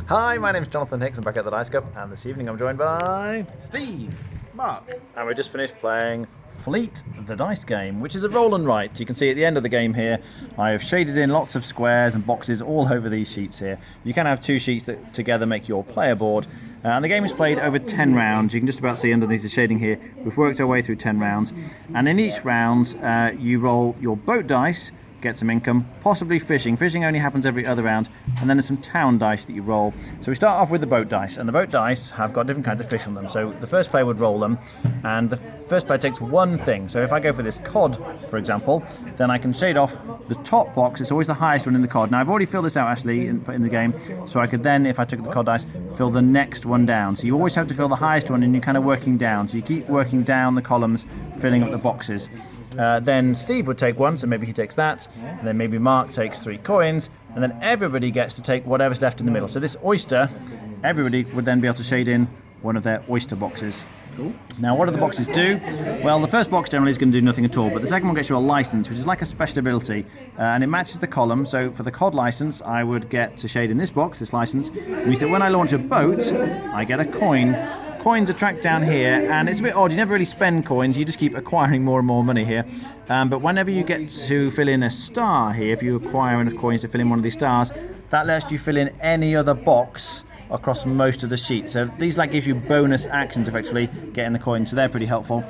Hi, my name's Jonathan Hicks. I'm back at the Dice Cup, and this evening I'm joined by Steve, Mark, and we just finished playing Fleet, the dice game, which is a roll and write. You can see at the end of the game here, I have shaded in lots of squares and boxes all over these sheets here. You can have two sheets that together make your player board, and the game is played over 10 rounds. You can just about see underneath the shading here, we've worked our way through 10 rounds, and in each round you roll your boat dice, get some income, possibly fishing. Fishing only happens every other round, and then there's some town dice that you roll. So we start off with the boat dice, and the boat dice have got different kinds of fish on them. So the first player would roll them, and the first player takes one thing. So if I go for this cod, for example, then I can shade off the top box. It's always the highest one in the cod. Now I've already filled this out actually in the game, so I could then, if I took the cod dice, fill the next one down. So you always have to fill the highest one, and you're kind of working down. So you keep working down the columns, filling up the boxes. Then Steve would take one, so maybe he takes that, and then maybe Mark takes 3 coins, and then everybody gets to take whatever's left in the middle. So this oyster, everybody would then be able to shade in one of their oyster boxes. Cool. Now what do the boxes do? Well, the first box generally is going to do nothing at all, but the second one gets you a license, which is like a special ability, and it matches the column. So for the cod license, I would get to shade in this box, this license. It means that when I launch a boat, I get a coin. Coins are tracked down here, and it's a bit odd, you never really spend coins, you just keep acquiring more and more money here. But whenever you get to fill in a star here, if you acquire enough coins to fill in one of these stars, that lets you fill in any other box across most of the sheet. So these gives you bonus actions effectively, getting the coins, so they're pretty helpful.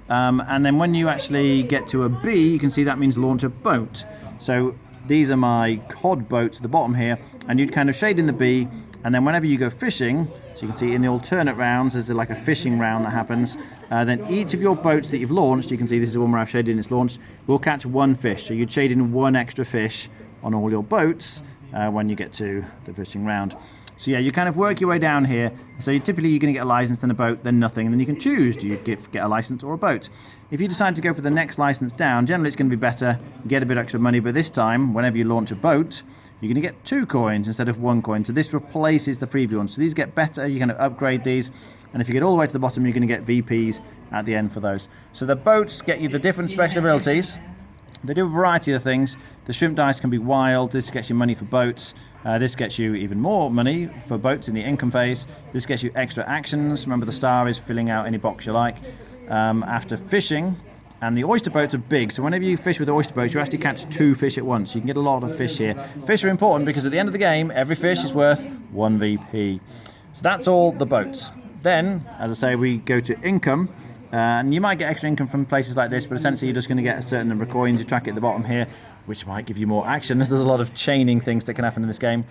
And then when you actually get to a B, you can see that means launch a boat. So these are my cod boats at the bottom here, and you'd kind of shade in the B, and then whenever you go fishing, so you can see in the alternate rounds, there's like a fishing round that happens. Then each of your boats that you've launched, you can see this is the one where I've shaded in its launched, will catch one fish. So you'd shade in one extra fish on all your boats when you get to the fishing round. So yeah, you kind of work your way down here. So typically you're going to get a license, then a boat, then nothing, and then you can choose, do you get a license or a boat? If you decide to go for the next license down, generally it's going to be better, you get a bit extra money, but this time, whenever you launch a boat, you're going to get 2 coins instead of 1 coin. So this replaces the previous one. So these get better, you kind of upgrade these, and if you get all the way to the bottom, you're going to get VPs at the end for those. So the boats get you the different special abilities. They do a variety of things. The shrimp dice can be wild. This gets you money for boats. This gets you even more money for boats in the income phase. This gets you extra actions. Remember, the star is filling out any box you like. After fishing, and the oyster boats are big, so whenever you fish with the oyster boats, you actually catch 2 fish at once. You can get a lot of fish here. Fish are important because at the end of the game, every fish is worth 1 VP. So that's all the boats. Then, as I say, we go to income. And you might get extra income from places like this, but essentially you're just going to get a certain number of coins. You track it at the bottom here, which might give you more action, as there's a lot of chaining things that can happen in this game.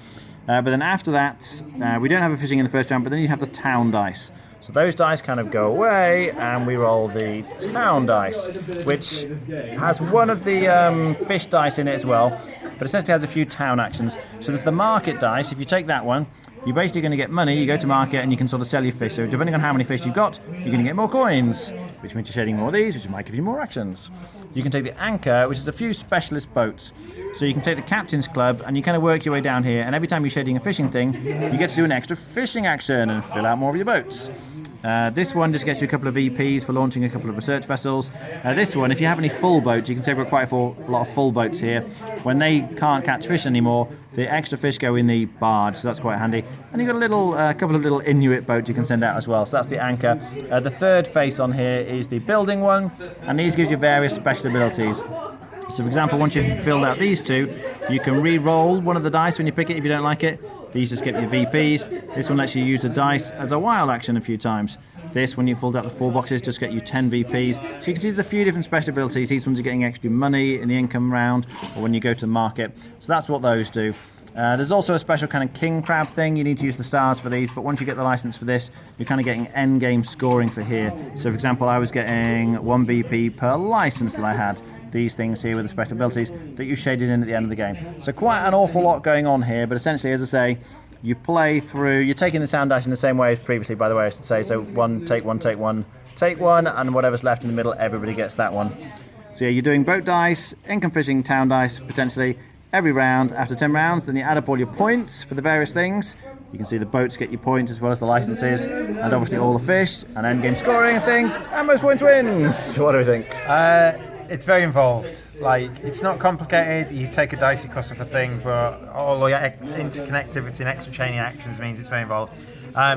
But then after that, we don't have a fishing in the first round, but then you have the town dice. So those dice kind of go away, and we roll the town dice, which has one of the fish dice in it as well, but essentially has a few town actions. So there's the market dice. If you take that one, you're basically going to get money. You go to market and you can sort of sell your fish. So depending on how many fish you've got, you're going to get more coins, which means you're shading more of these, which might give you more actions. You can take the anchor, which is a few specialist boats. So you can take the captain's club and you kind of work your way down here, and every time you're shading a fishing thing, you get to do an extra fishing action and fill out more of your boats. This one just gets you a couple of VPs for launching a couple of research vessels. This one, if you have any full boats, you can say we've got quite a lot of full boats here. When they can't catch fish anymore, the extra fish go in the barge, so that's quite handy. And you've got a couple of little Inuit boats you can send out as well, so that's the anchor. The third face on here is the building one, and these gives you various special abilities. So for example, once you've filled out these 2, you can re-roll one of the dice when you pick it if you don't like it. These just get you VPs. This one lets you use the dice as a wild action a few times. This, when you filled out the 4 boxes, just get you 10 VPs. So you can see there's a few different special abilities. These ones are getting extra money in the income round or when you go to the market. So that's what those do. There's also a special kind of king crab thing. You need to use the stars for these, but once you get the license for this, you're kind of getting end game scoring for here. So for example, I was getting 1 BP per license that I had. These things here with the special abilities that you shaded in at the end of the game. So quite an awful lot going on here, but essentially, as I say, you play through, you're taking the sound dice in the same way as previously, by the way, I should say. So take one, and whatever's left in the middle, everybody gets that one. So yeah, you're doing boat dice, income fishing, town dice, potentially, every round. After 10 rounds, then you add up all your points for the various things. You can see the boats get you points as well as the licenses, and obviously all the fish, and end game scoring and things, and most points wins. What do we think? It's very involved. Like, it's not complicated. You take a dice, you cross off a thing, but all your interconnectivity and extra chaining actions means it's very involved.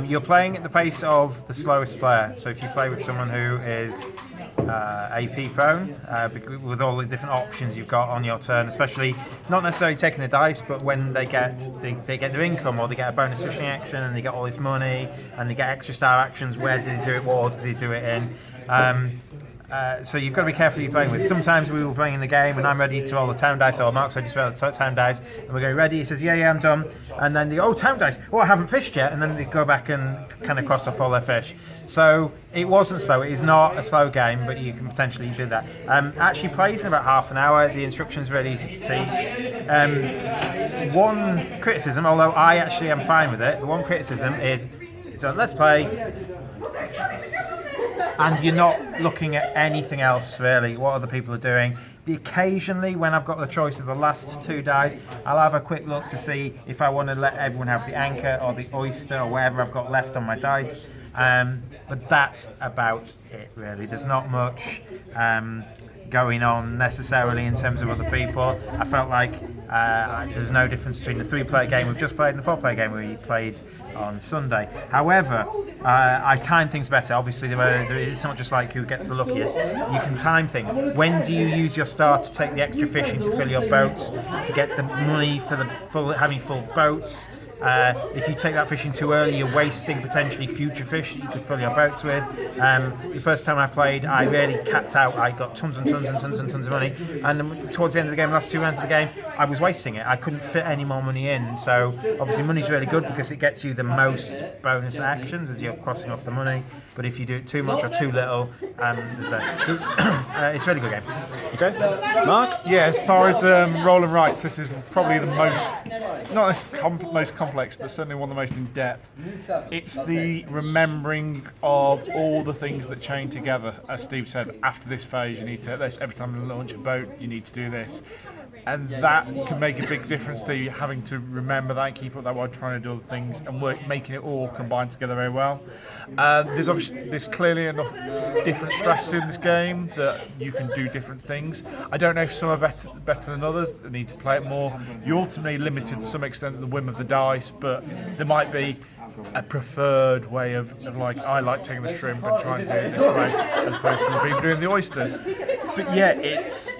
You're playing at the pace of the slowest player. So if you play with someone who is AP prone, with all the different options you've got on your turn, especially not necessarily taking a dice, but when they get their income, or they get a bonus fishing action, and they get all this money, and they get extra star actions. Where did they do it? What order did they do it in? So you've got to be careful who you're playing with. Sometimes we were playing in the game and I'm ready to roll the town dice, or Mark's ready to roll the town dice, and we're going, ready? He says, yeah, I'm done. And then they go, oh, town dice, oh, I haven't fished yet. And then they go back and kind of cross off all their fish. So it wasn't slow. It is not a slow game, but you can potentially do that. Actually plays in about half an hour. The instructions are really easy to teach. One criticism, although I actually am fine with it, the one criticism is, so let's play, and you're not looking at anything else really, what other people are doing. Occasionally, when I've got the choice of the last two dice, I'll have a quick look to see if I want to let everyone have the anchor or the oyster or whatever I've got left on my dice. But that's about it really. There's not much going on necessarily in terms of other people. I felt like there's no difference between the 3-player game we've just played and the 4-player game we played on Sunday. However, I time things better. Obviously, it's not just like who gets the luckiest. You can time things. When do you use your star to take the extra fishing to fill your boats, to get the money for having full boats? If you take that fishing too early, you're wasting potentially future fish that you could fill your boats with. The first time I played, I really capped out. I got tons and tons and tons and tons of money, and then towards the end of the game, last 2 rounds of the game, I was wasting it. I couldn't fit any more money in. So obviously, money's really good because it gets you the most bonus actions as you're crossing off the money. But if you do it too much or too little, there's that. It's a really good game. Okay, Mark? Yeah, as far as roll and rights, this is probably the most, not most complex, but certainly one of the most in depth. It's the remembering of all the things that chain together. As Steve said, after this phase, you need to this. Every time you launch a boat, you need to do this. And that can make a big difference to you having to remember that and keep up that while trying to do other things and making it all combine together very well. There's clearly enough different strategy in this game that you can do different things. I don't know if some are better than others that need to play it more. You're ultimately limited to some extent to the whim of the dice, but there might be a preferred way of like, I like taking the shrimp and trying to do it this way as opposed to the people doing the oysters. But yeah, it's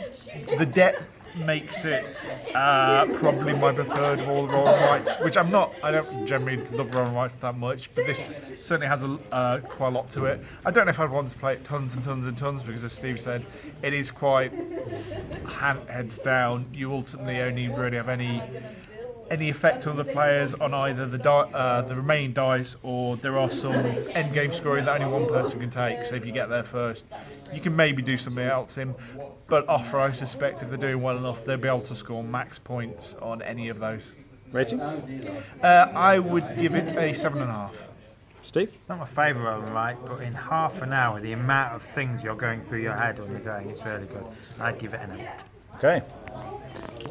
the depth makes it probably my preferred of all the roll and rights, which I don't generally love roll and rights that much, but this certainly has quite a lot to it. I don't know if I'd want to play it tons and tons and tons, because as Steve said, it is quite heads down. You ultimately only really have any effect on the players on either the remaining dice, or there are some end game scoring that only one person can take. So if you get there first, you can maybe do something else in. But offer, I suspect if they're doing well enough, they'll be able to score max points on any of those. Rating? I would give it a 7.5. Steve? It's not my favourite roll and right, but in half an hour, the amount of things you're going through your head when you're going, it's really good. I'd give it an 8. Okay.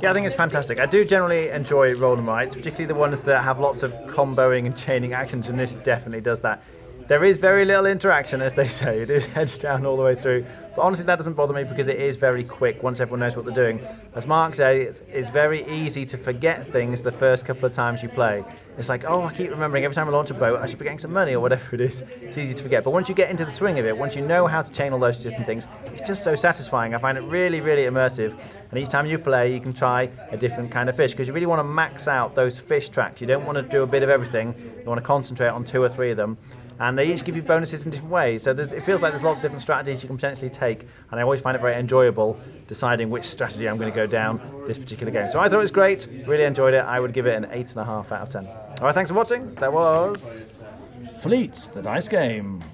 Yeah, I think it's fantastic. I do generally enjoy roll and rights, particularly the ones that have lots of comboing and chaining actions, and this definitely does that. There is very little interaction, as they say. It is heads down all the way through. But honestly, that doesn't bother me because it is very quick once everyone knows what they're doing. As Mark said, it's very easy to forget things the first couple of times you play. It's like, oh, I keep remembering every time I launch a boat, I should be getting some money or whatever it is. It's easy to forget. But once you get into the swing of it, once you know how to chain all those different things, it's just so satisfying. I find it really, really immersive. And each time you play, you can try a different kind of fish because you really want to max out those fish tracks. You don't want to do a bit of everything. You want to concentrate on 2 or 3 of them. And they each give you bonuses in different ways. So it feels like there's lots of different strategies you can potentially take. And I always find it very enjoyable deciding which strategy I'm going to go down this particular game. So I thought it was great. Really enjoyed it. I would give it an 8.5 out of 10. All right, thanks for watching. That was Fleet, the dice game.